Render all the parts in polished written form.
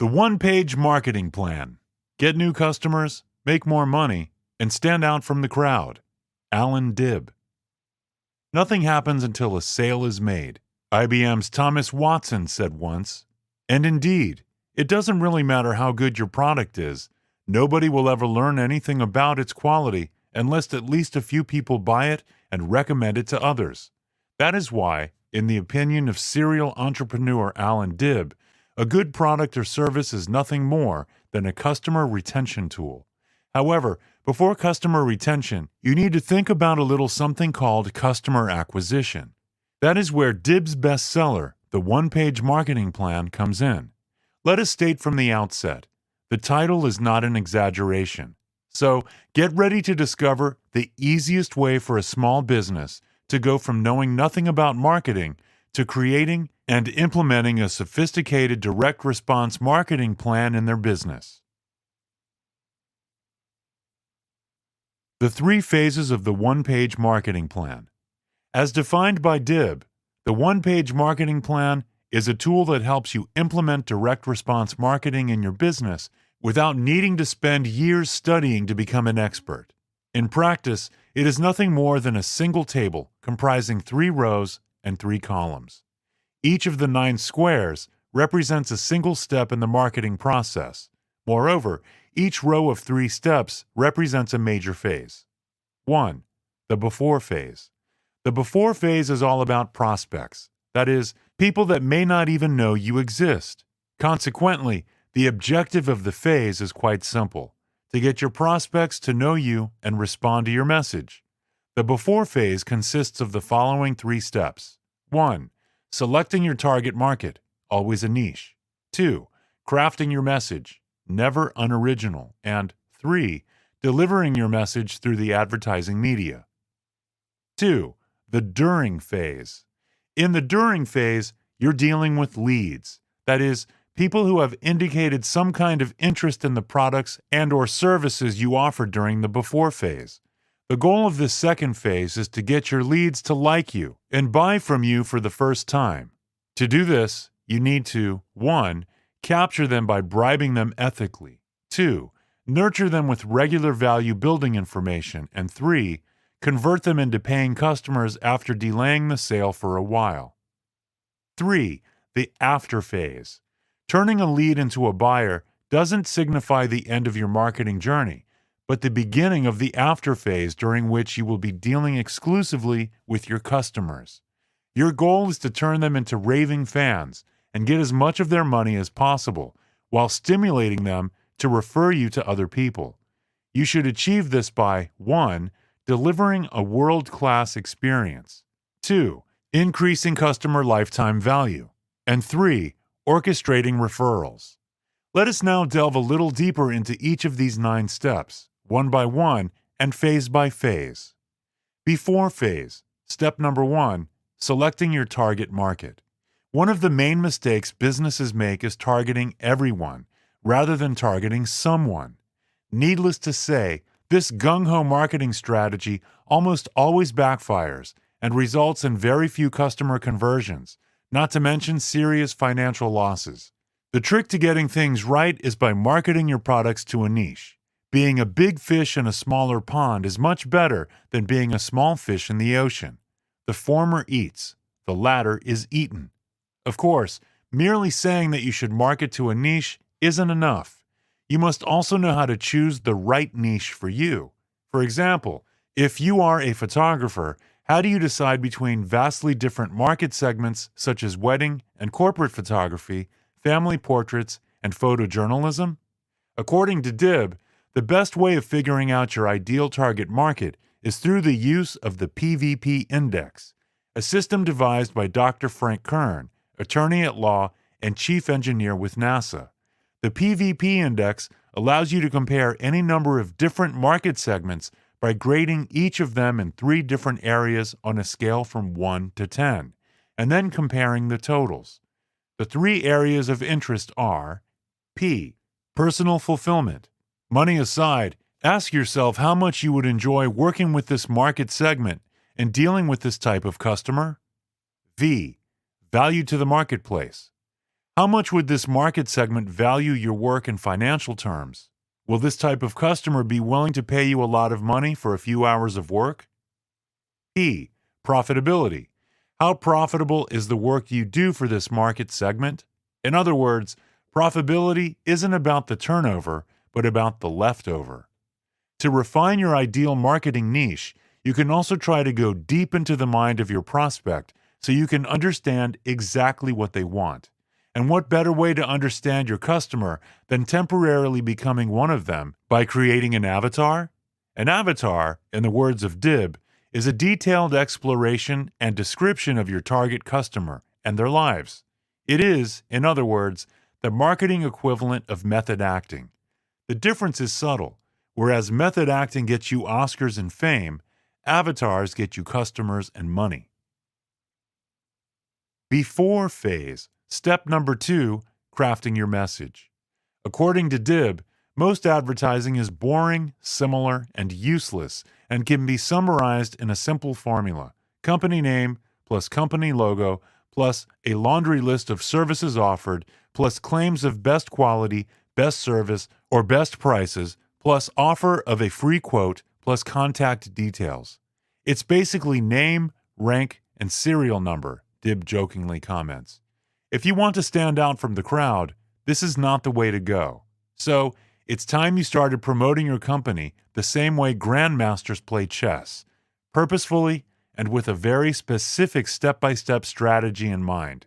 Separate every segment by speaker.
Speaker 1: The one-page marketing plan. Get new customers, make more money, and stand out from the crowd. Allan Dib. Nothing happens until a sale is made. IBM's Thomas Watson said once. And indeed, it doesn't really matter how good your product is. Nobody will ever learn anything about its quality unless at least a few people buy it and recommend it to others. That is why, in the opinion of serial entrepreneur Allan Dib, a good product or service is nothing more than a customer retention tool. However, before customer retention, you need to think about a little something called customer acquisition. That is where Dib's bestseller, The One-Page Marketing Plan, comes in. Let us state from the outset, the title is not an exaggeration. So, get ready to discover the easiest way for a small business to go from knowing nothing about marketing to creating and implementing a sophisticated direct response marketing plan in their business. The 3 phases of the one-page marketing plan. As defined by Dib, the one-page marketing plan is a tool that helps you implement direct response marketing in your business without needing to spend years studying to become an expert. In practice, it is nothing more than a single table comprising 3 rows and 3 columns. Each of the 9 squares represents a single step in the marketing process. Moreover, each row of 3 steps represents a major phase. 1. The before phase. The before phase is all about prospects, that is, people that may not even know you exist. Consequently, the objective of the phase is quite simple: to get your prospects to know you and respond to your message. The before phase consists of the following 3 steps. 1. Selecting your target market, always a niche. 2. Crafting your message, never unoriginal. And 3. Delivering your message through the advertising media. 2. The during phase. In the during phase, you're dealing with leads, that is, people who have indicated some kind of interest in the products and/or services you offer during the before phase. The goal of this second phase is to get your leads to like you and buy from you for the first time. To do this, you need to 1. Capture them by bribing them ethically. 2. Nurture them with regular value-building information. And 3. Convert them into paying customers after delaying the sale for a while. 3. The after phase. Turning a lead into a buyer doesn't signify the end of your marketing journey, but the beginning of the after phase during which you will be dealing exclusively with your customers. Your goal is to turn them into raving fans and get as much of their money as possible, while stimulating them to refer you to other people. You should achieve this by 1. Delivering a world-class experience. 2. Increasing customer lifetime value. And 3. Orchestrating referrals. Let us now delve a little deeper into each of these 9 steps, one by one and phase by phase. Before phase. Step number 1. Selecting your target market. One of the main mistakes businesses make is targeting everyone rather than targeting someone. Needless to say, this gung-ho marketing strategy almost always backfires and results in very few customer conversions, not to mention serious financial losses. The trick to getting things right is by marketing your products to a niche. Being a big fish in a smaller pond is much better than being a small fish in the ocean. The former eats, the latter is eaten. Of course, merely saying that you should market to a niche isn't enough. You must also know how to choose the right niche for you. For example, if you are a photographer, how do you decide between vastly different market segments such as wedding and corporate photography, family portraits, and photojournalism? According to Dib, the best way of figuring out your ideal target market is through the use of the PVP Index, a system devised by Dr. Frank Kern, attorney at law and chief engineer with NASA. The PVP Index allows you to compare any number of different market segments by grading each of them in 3 different areas on a scale from 1 to 10, and then comparing the totals. The 3 areas of interest are P. Personal fulfillment. Money aside, ask yourself how much you would enjoy working with this market segment and dealing with this type of customer. V. Value to the marketplace. How much would this market segment value your work in financial terms? Will this type of customer be willing to pay you a lot of money for a few hours of work? P. Profitability. How profitable is the work you do for this market segment? In other words, profitability isn't about the turnover, but about the leftover. To refine your ideal marketing niche, you can also try to go deep into the mind of your prospect so you can understand exactly what they want. And what better way to understand your customer than temporarily becoming one of them by creating an avatar? An avatar, in the words of Dib, is a detailed exploration and description of your target customer and their lives. It is, in other words, the marketing equivalent of method acting. The difference is subtle. Whereas method acting gets you Oscars and fame, avatars get you customers and money. Before phase, step number 2, crafting your message. According to Dib, most advertising is boring, similar, and useless, and can be summarized in a simple formula: company name plus company logo plus a laundry list of services offered plus claims of best quality, best service, or best prices, plus offer of a free quote, plus contact details. It's basically name, rank, and serial number, Dib jokingly comments. If you want to stand out from the crowd, this is not the way to go. So, it's time you started promoting your company the same way grandmasters play chess, purposefully and with a very specific step-by-step strategy in mind.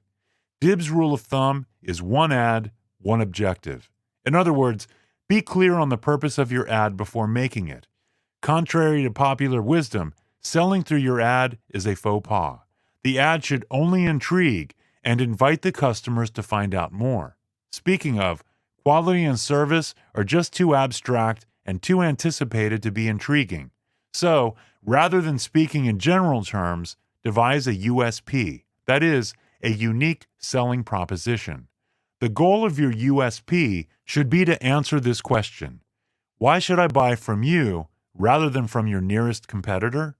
Speaker 1: Dib's rule of thumb is one ad, one objective. In other words, be clear on the purpose of your ad before making it. Contrary to popular wisdom, selling through your ad is a faux pas. The ad should only intrigue and invite the customers to find out more. Speaking of, quality and service are just too abstract and too anticipated to be intriguing. So, rather than speaking in general terms, devise a USP, that is, a unique selling proposition. The goal of your USP should be to answer this question: why should I buy from you rather than from your nearest competitor?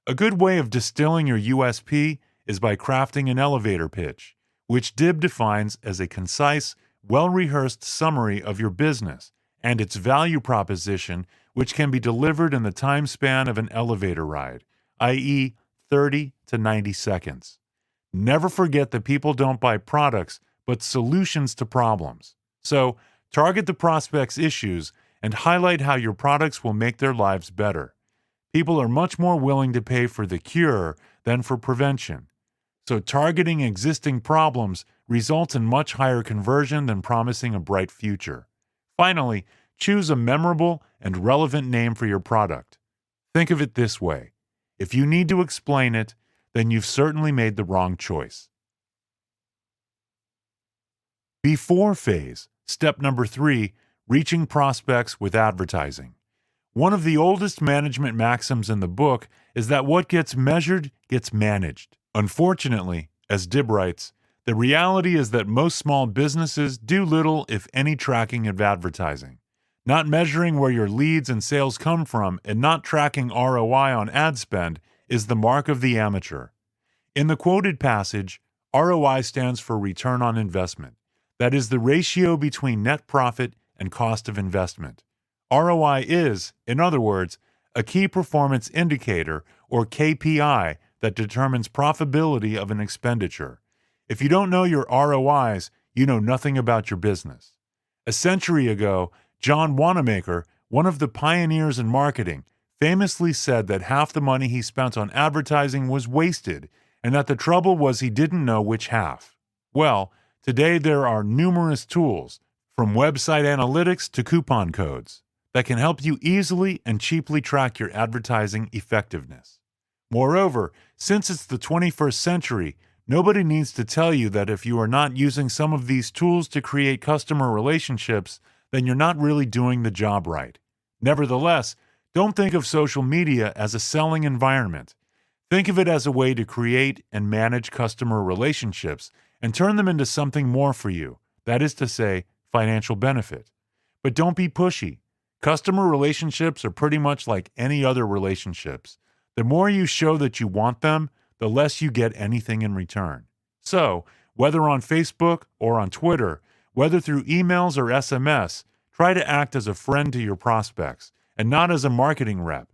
Speaker 1: A good way of distilling your USP is by crafting an elevator pitch, which Dib defines as a concise, well-rehearsed summary of your business and its value proposition, which can be delivered in the time span of an elevator ride, i.e., 30 to 90 seconds. Never forget that people don't buy products, but solutions to problems. So, target the prospect's issues and highlight how your products will make their lives better. People are much more willing to pay for the cure than for prevention. So, targeting existing problems results in much higher conversion than promising a bright future. Finally, choose a memorable and relevant name for your product. Think of it this way: if you need to explain it, then you've certainly made the wrong choice. Before phase, step number 3, reaching prospects with advertising. One of the oldest management maxims in the book is that what gets measured gets managed. Unfortunately, as Dib writes, the reality is that most small businesses do little, if any, tracking of advertising. Not measuring where your leads and sales come from and not tracking ROI on ad spend is the mark of the amateur. In the quoted passage, ROI stands for return on investment. That is the ratio between net profit and cost of investment. ROI is, in other words, a key performance indicator or KPI that determines profitability of an expenditure. If you don't know your ROIs, you know nothing about your business. A century ago, John Wanamaker, one of the pioneers in marketing, famously said that half the money he spent on advertising was wasted, and that the trouble was he didn't know which half. Well, today there are numerous tools, from website analytics to coupon codes, that can help you easily and cheaply track your advertising effectiveness. Moreover, since it's the 21st century, nobody needs to tell you that if you are not using some of these tools to create customer relationships, then you're not really doing the job right. Nevertheless, don't think of social media as a selling environment. Think of it as a way to create and manage customer relationships and turn them into something more for you, that is to say, financial benefit. But don't be pushy. Customer relationships are pretty much like any other relationships. The more you show that you want them, the less you get anything in return. So, Whether on Facebook or on Twitter, whether through emails or SMS, try to act as a friend to your prospects and not as a marketing rep.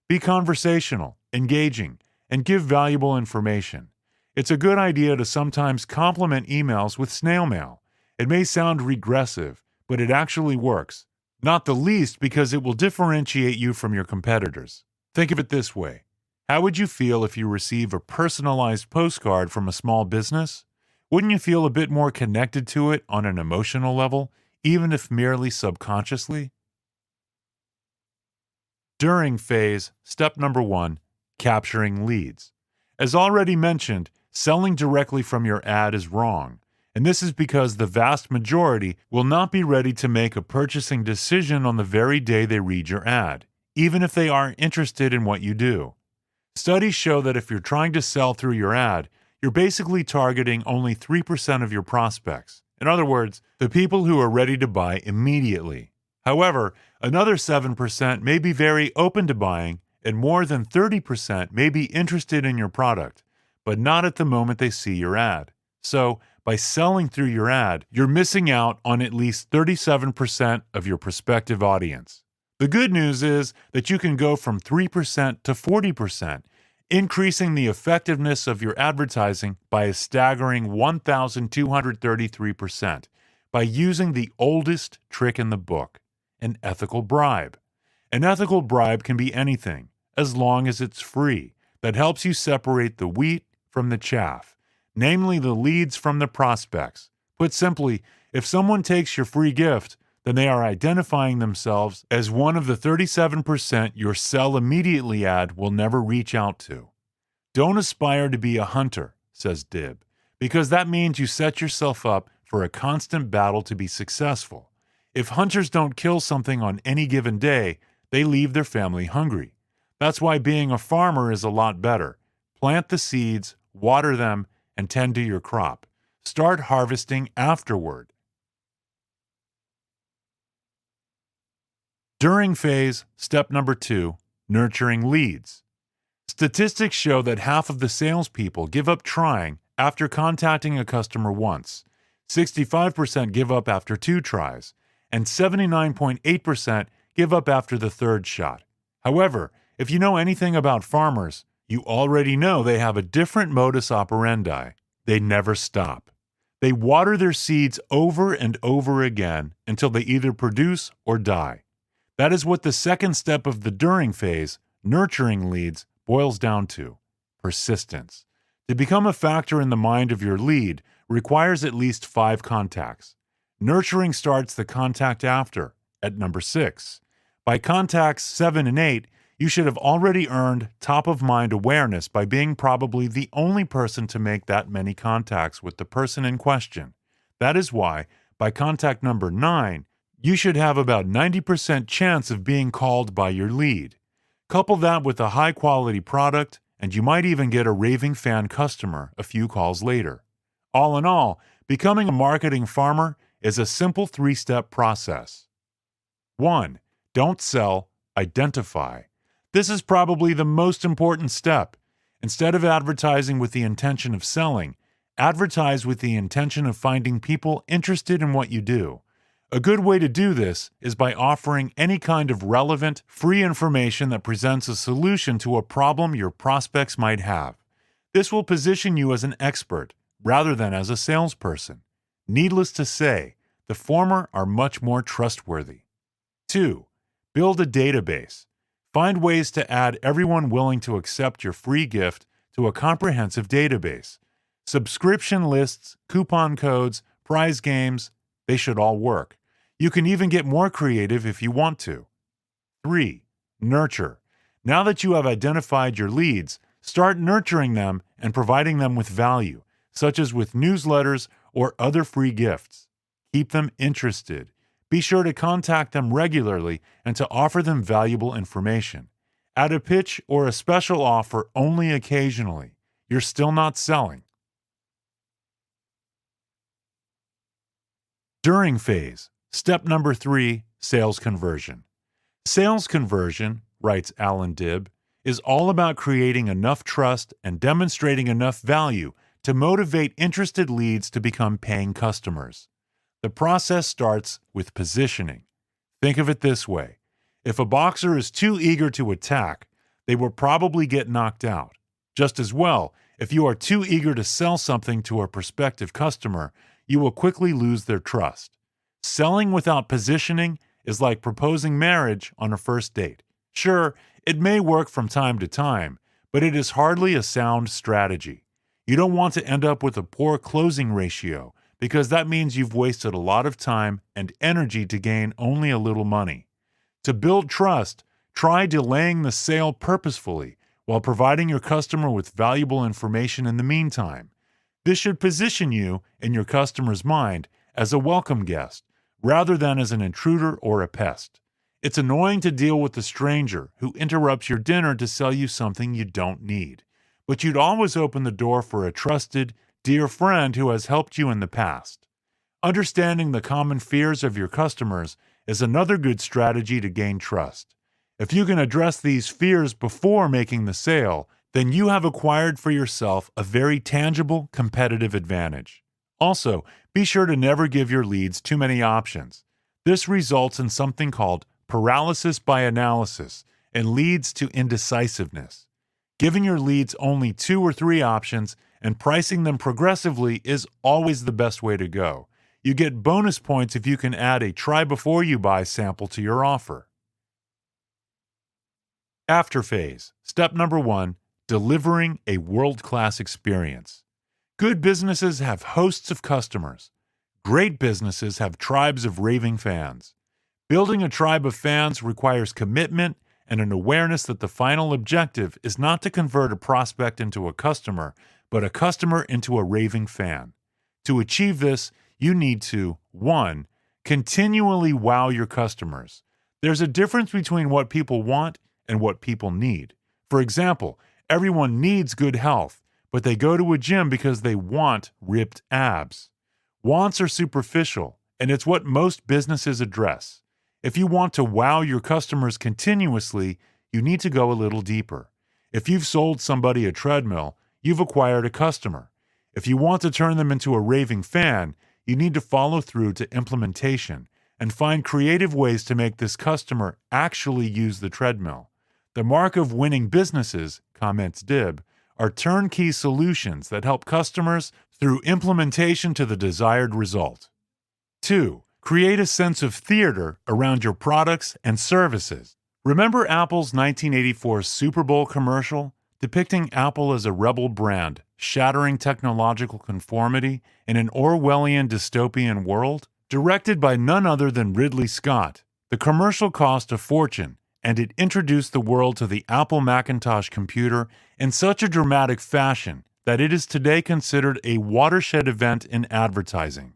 Speaker 1: Be conversational, engaging, and give valuable information. It's a good idea to sometimes complement emails with snail mail. It may sound regressive, but it actually works, not the least because it will differentiate you from your competitors. Think of it this way. How would you feel if you receive a personalized postcard from a small business? Wouldn't you feel a bit more connected to it on an emotional level, even if merely subconsciously? During phase, step number 1, capturing leads. As already mentioned, selling directly from your ad is wrong, and this is because the vast majority will not be ready to make a purchasing decision on the very day they read your ad, even if they are interested in what you do. Studies show that if you're trying to sell through your ad, you're basically targeting only 3% of your prospects. In other words, the people who are ready to buy immediately. However, another 7% may be very open to buying, and more than 30% may be interested in your product, but not at the moment they see your ad. So, by selling through your ad, you're missing out on at least 37% of your prospective audience. The good news is that you can go from 3% to 40%, increasing the effectiveness of your advertising by a staggering 1,233% by using the oldest trick in the book, an ethical bribe. An ethical bribe can be anything, as long as it's free, that helps you separate the wheat from the chaff, namely the leads from the prospects. Put simply, if someone takes your free gift, then they are identifying themselves as one of the 37% your sell immediately ad will never reach out to. Don't aspire to be a hunter, says Dib, because that means you set yourself up for a constant battle to be successful. If hunters don't kill something on any given day, they leave their family hungry. That's why being a farmer is a lot better. Plant the seeds, water them, and tend to your crop. Start harvesting afterward. During phase, step number 2, nurturing leads. Statistics show that half of the salespeople give up trying after contacting a customer once, 65% give up after 2 tries, and 79.8% give up after the 3rd shot. However, if you know anything about farmers, you already know they have a different modus operandi. They never stop. They water their seeds over and over again until they either produce or die. That is what the second step of the during phase, nurturing leads, boils down to: persistence. To become a factor in the mind of your lead requires at least 5 contacts. Nurturing starts the contact after, at number 6. By contacts 7 and 8, you should have already earned top-of-mind awareness by being probably the only person to make that many contacts with the person in question. That is why, by contact number 9, you should have about 90% chance of being called by your lead. Couple that with a high-quality product, and you might even get a raving fan customer a few calls later. All in all, becoming a marketing farmer is a simple 3-step process. 1. Don't sell, identify. This is probably the most important step. Instead of advertising with the intention of selling, advertise with the intention of finding people interested in what you do. A good way to do this is by offering any kind of relevant, free information that presents a solution to a problem your prospects might have. This will position you as an expert rather than as a salesperson. Needless to say, the former are much more trustworthy. 2. Build a database. Find ways to add everyone willing to accept your free gift to a comprehensive database. Subscription lists, coupon codes, prize games, they should all work. You can even get more creative if you want to. 3. Nurture. Now that you have identified your leads, start nurturing them and providing them with value, such as with newsletters or other free gifts. Keep them interested. Be sure to contact them regularly and to offer them valuable information. Add a pitch or a special offer only occasionally. You're still not selling. During phase, step number 3, sales conversion. Sales conversion, writes Allan Dib, is all about creating enough trust and demonstrating enough value to motivate interested leads to become paying customers. The process starts with positioning. Think of it this way. If a boxer is too eager to attack, they will probably get knocked out. Just as well, if you are too eager to sell something to a prospective customer, you will quickly lose their trust. Selling without positioning is like proposing marriage on a first date. Sure, it may work from time to time, but it is hardly a sound strategy. You don't want to end up with a poor closing ratio, because that means you've wasted a lot of time and energy to gain only a little money. To build trust, try delaying the sale purposefully while providing your customer with valuable information in the meantime. This should position you in your customer's mind as a welcome guest, rather than as an intruder or a pest. It's annoying to deal with a stranger who interrupts your dinner to sell you something you don't need, but you'd always open the door for a trusted, dear friend who has helped you in the past. Understanding the common fears of your customers is another good strategy to gain trust. If you can address these fears before making the sale, then you have acquired for yourself a very tangible competitive advantage. Also, be sure to never give your leads too many options. This results in something called paralysis by analysis and leads to indecisiveness. Giving your leads only 2 or 3 options and pricing them progressively is always the best way to go. You get bonus points if you can add a try before you buy sample to your offer. After phase. Step number 1, delivering a world-class experience. Good businesses have hosts of customers. Great businesses have tribes of raving fans. Building a tribe of fans requires commitment and an awareness that the final objective is not to convert a prospect into a customer, but a customer into a raving fan. To achieve this, you need to 1. Continually wow your customers. There's a difference between what people want and what people need. For example, everyone needs good health, but they go to a gym because they want ripped abs. Wants are superficial, and it's what most businesses address. If you want to wow your customers continuously, you need to go a little deeper. If you've sold somebody a treadmill, you've acquired a customer. If you want to turn them into a raving fan, you need to follow through to implementation and find creative ways to make this customer actually use the treadmill. The mark of winning businesses, comments Dib, are turnkey solutions that help customers through implementation to the desired result. 2. Create a sense of theater around your products and services. Remember Apple's 1984 Super Bowl commercial depicting Apple as a rebel brand, shattering technological conformity in an Orwellian dystopian world? Directed by none other than Ridley Scott, the commercial cost a fortune, and it introduced the world to the Apple Macintosh computer in such a dramatic fashion that it is today considered a watershed event in advertising.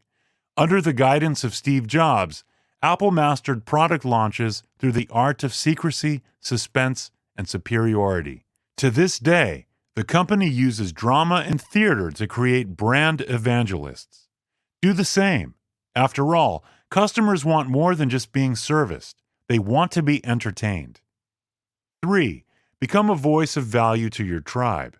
Speaker 1: Under the guidance of Steve Jobs, Apple mastered product launches through the art of secrecy, suspense, and superiority. To this day, the company uses drama and theater to create brand evangelists. Do the same. After all, customers want more than just being serviced. They want to be entertained. 3. Become a voice of value to your tribe.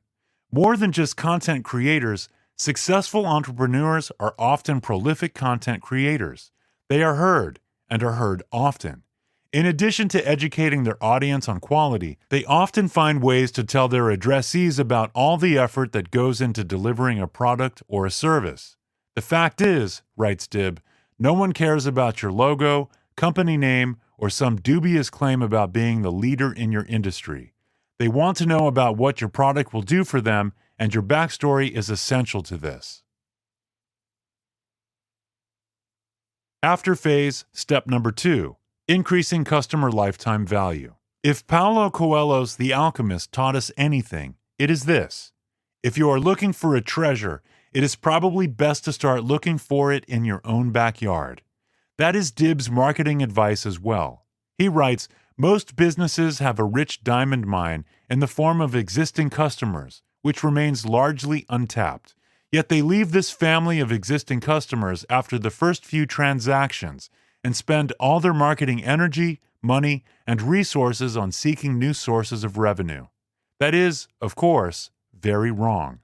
Speaker 1: More than just content creators, successful entrepreneurs are often prolific content creators. They are heard, and are heard often. In addition to educating their audience on quality, they often find ways to tell their addressees about all the effort that goes into delivering a product or a service. The fact is, writes Dib, no one cares about your logo, company name, or some dubious claim about being the leader in your industry. They want to know about what your product will do for them, and your backstory is essential to this. After phase, step number 2, increasing customer lifetime value. If Paulo Coelho's The Alchemist taught us anything, it is this. If you are looking for a treasure, it is probably best to start looking for it in your own backyard. That is Dib's marketing advice as well. He writes, most businesses have a rich diamond mine in the form of existing customers, which remains largely untapped. Yet they leave this family of existing customers after the first few transactions and spend all their marketing energy, money, and resources on seeking new sources of revenue. That is, of course, very wrong.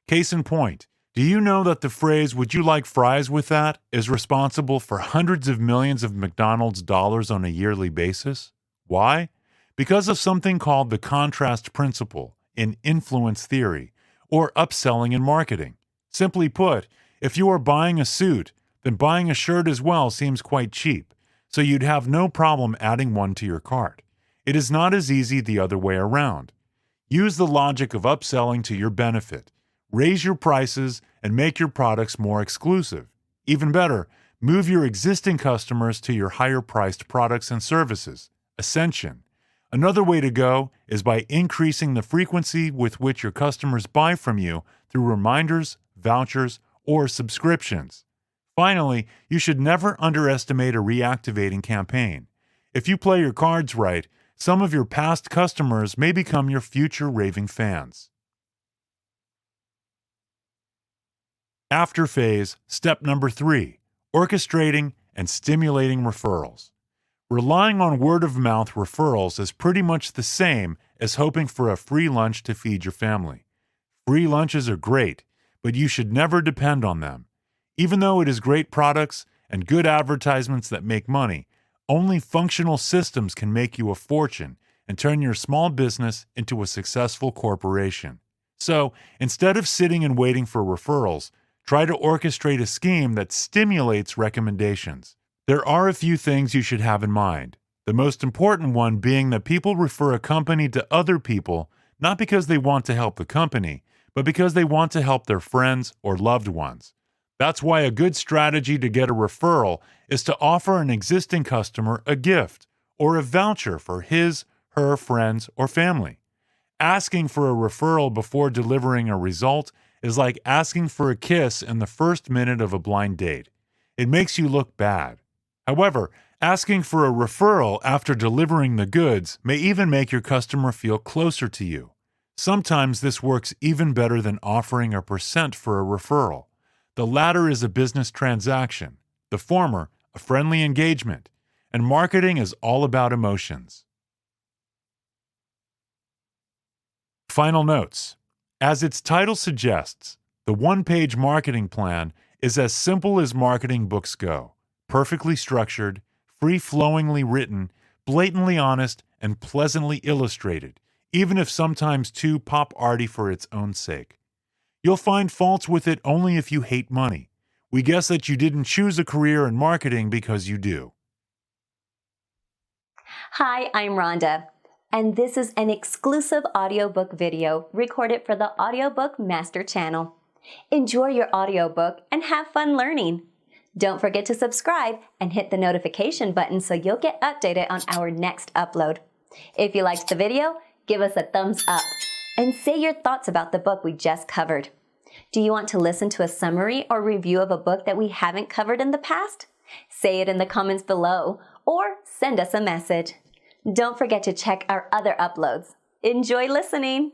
Speaker 1: Case in point, Do you know that the phrase, "Would you like fries with that?" is responsible for hundreds of millions of McDonald's dollars on a yearly basis? Why? Because of something called the contrast principle in influence theory, or upselling in marketing. Simply put, if you are buying a suit, then buying a shirt as well seems quite cheap, so you'd have no problem adding one to your cart. It is not as easy the other way around. Use the logic of upselling to your benefit. Raise your prices and make your products more exclusive. Even better, move your existing customers to your higher-priced products and services. Ascension. Another way to go is by increasing the frequency with which your customers buy from you through reminders, vouchers, or subscriptions. Finally, you should never underestimate a reactivating campaign. If you play your cards right, some of your past customers may become your future raving fans. After phase, step number 3, orchestrating and stimulating referrals. Relying on word-of-mouth referrals is pretty much the same as hoping for a free lunch to feed your family. Free lunches are great, but you should never depend on them. Even though it is great products and good advertisements that make money, only functional systems can make you a fortune and turn your small business into a successful corporation. So, instead of sitting and waiting for referrals, try to orchestrate a scheme that stimulates recommendations. There are a few things you should have in mind. The most important one being that people refer a company to other people not because they want to help the company, but because they want to help their friends or loved ones. That's why a good strategy to get a referral is to offer an existing customer a gift or a voucher for his, her friends, or family. Asking for a referral before delivering a result is like asking for a kiss in the first minute of a blind date. It makes you look bad. However, asking for a referral after delivering the goods may even make your customer feel closer to you. Sometimes this works even better than offering a percent for a referral. The latter is a business transaction, the former, a friendly engagement, and marketing is all about emotions. Final notes. As its title suggests, the one-page marketing plan is as simple as marketing books go, perfectly structured, free-flowingly written, blatantly honest, and pleasantly illustrated, even if sometimes too pop-arty for its own sake. You'll find faults with it only if you hate money. We guess that you didn't choose a career in marketing because you do.
Speaker 2: Hi, I'm Rhonda, and this is an exclusive audiobook video recorded for the Audiobook Master Channel. Enjoy your audiobook and have fun learning. Don't forget to subscribe and hit the notification button so you'll get updated on our next upload. If you liked the video, give us a thumbs up and say your thoughts about the book we just covered. Do you want to listen to a summary or review of a book that we haven't covered in the past? Say it in the comments below or send us a message. Don't forget to check our other uploads. Enjoy listening!